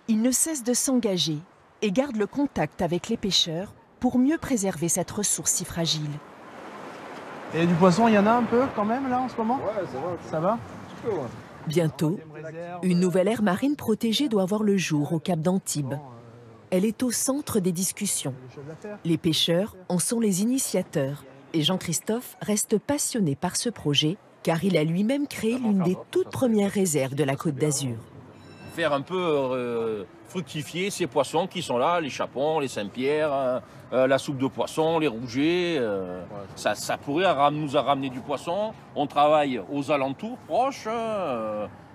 Il ne cesse de s'engager et garde le contact avec les pêcheurs pour mieux préserver cette ressource si fragile. Et du poisson, il y en a un peu quand même là en ce moment? Ouais, ça va. Ça va? Bientôt, une nouvelle aire marine protégée doit voir le jour au cap d'Antibes. Elle est au centre des discussions. Les pêcheurs en sont les initiateurs et Jean-Christophe reste passionné par ce projet car il a lui-même créé l'une des toutes premières réserves de la Côte d'Azur. Faire un peu fructifier ces poissons qui sont là, les chapons, les Saint-Pierre, la soupe de poisson, les rougets. Ça pourrait nous ramener du poisson. On travaille aux alentours, proches.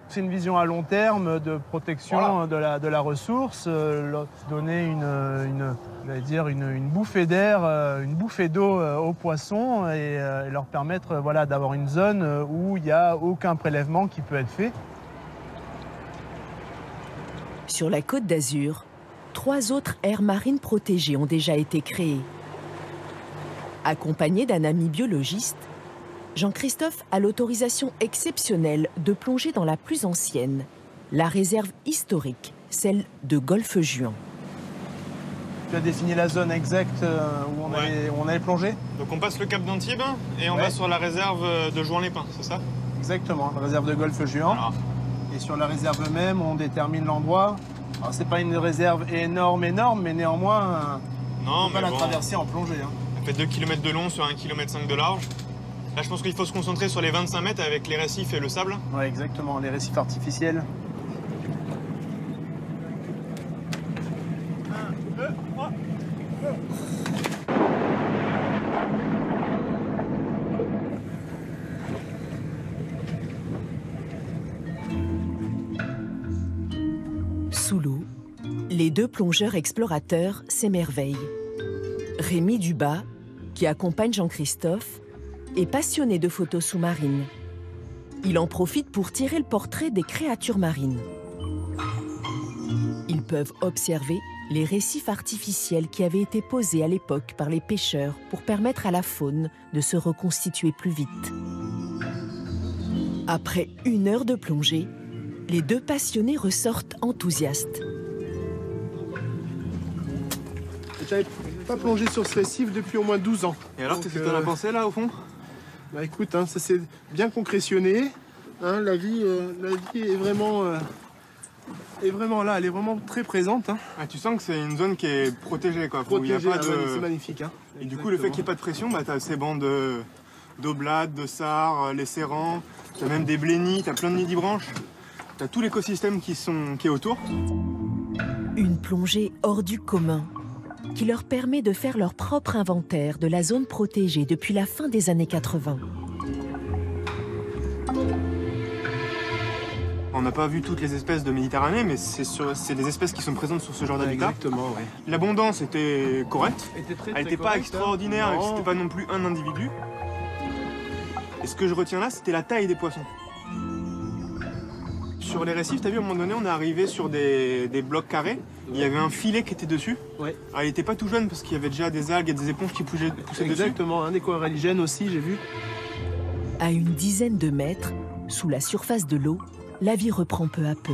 C'est une vision à long terme de protection de la ressource, donner une bouffée d'air, une bouffée d'eau aux poissons et leur permettre d'avoir une zone où il n'y a aucun prélèvement qui peut être fait. Sur la Côte d'Azur, 3 autres aires marines protégées ont déjà été créées. Accompagné d'un ami biologiste, Jean-Christophe a l'autorisation exceptionnelle de plonger dans la plus ancienne, la réserve historique, celle de Golfe-Juan. Tu as défini la zone exacte où on allait plonger? Donc on passe le cap d'Antibes et on va sur la réserve de Jouan-les-Pins, c'est ça? Exactement, la réserve de Golfe-Juan. Et sur la réserve même, on détermine l'endroit. Alors c'est pas une réserve énorme, mais néanmoins, on peut pas la traverser en plongée. Elle fait 2 km de long sur 1,5 km de large. Là, je pense qu'il faut se concentrer sur les 25 mètres avec les récifs et le sable. Oui, exactement, les récifs artificiels. 1, 2, 3, Sous l'eau, les 2 plongeurs explorateurs s'émerveillent. Rémi Dubas, qui accompagne Jean-Christophe, est passionné de photos sous-marines. Il en profite pour tirer le portrait des créatures marines. Ils peuvent observer les récifs artificiels qui avaient été posés à l'époque par les pêcheurs pour permettre à la faune de se reconstituer plus vite. Après 1 heure de plongée, les 2 passionnés ressortent enthousiastes. Je n'avais pas plongé sur ce récif depuis au moins 12 ans. Et alors, qu'est-ce que tu en as pensé là au fond? Bah écoute, ça s'est bien concrétionné. La vie est vraiment là, elle est vraiment très présente. Tu sens que c'est une zone qui est protégée, quoi. Protégée, c'est magnifique. Et du coup, le fait qu'il n'y ait pas de pression, tu as ces bancs d'oblades, de sars, les serrans, tu as même des blénies, tu as plein de nidibranches. Tu as tout l'écosystème qui est autour. Une plongée hors du commun qui leur permet de faire leur propre inventaire de la zone protégée depuis la fin des années 80. On n'a pas vu toutes les espèces de Méditerranée, mais c'est des espèces qui sont présentes sur ce genre d'habitat. Exactement, oui. L'abondance était correcte. Elle n'était pas extraordinaire, et c'était pas non plus un individu. Et ce que je retiens là, c'était la taille des poissons. Sur les récifs, t'as vu, à un moment donné, on est arrivé sur des blocs carrés. Il y avait un filet qui était dessus. Ouais. Alors, il n'était pas tout jeune parce qu'il y avait déjà des algues et des éponges qui poussaient dessus. Exactement, un des coralligènes aussi, j'ai vu. À une dizaine de mètres, sous la surface de l'eau, la vie reprend peu à peu.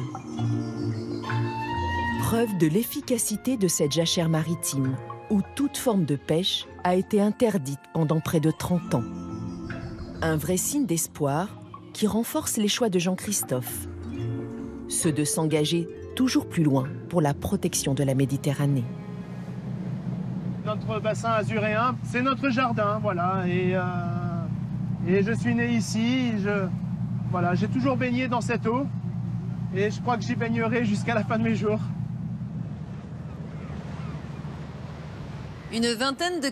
Preuve de l'efficacité de cette jachère maritime, où toute forme de pêche a été interdite pendant près de 30 ans. Un vrai signe d'espoir qui renforce les choix de Jean-Christophe. Ceux de s'engager toujours plus loin pour la protection de la Méditerranée. Notre bassin azuréen, c'est notre jardin, voilà. Et je suis né ici, j'ai toujours baigné dans cette eau. Et je crois que j'y baignerai jusqu'à la fin de mes jours. Une vingtaine de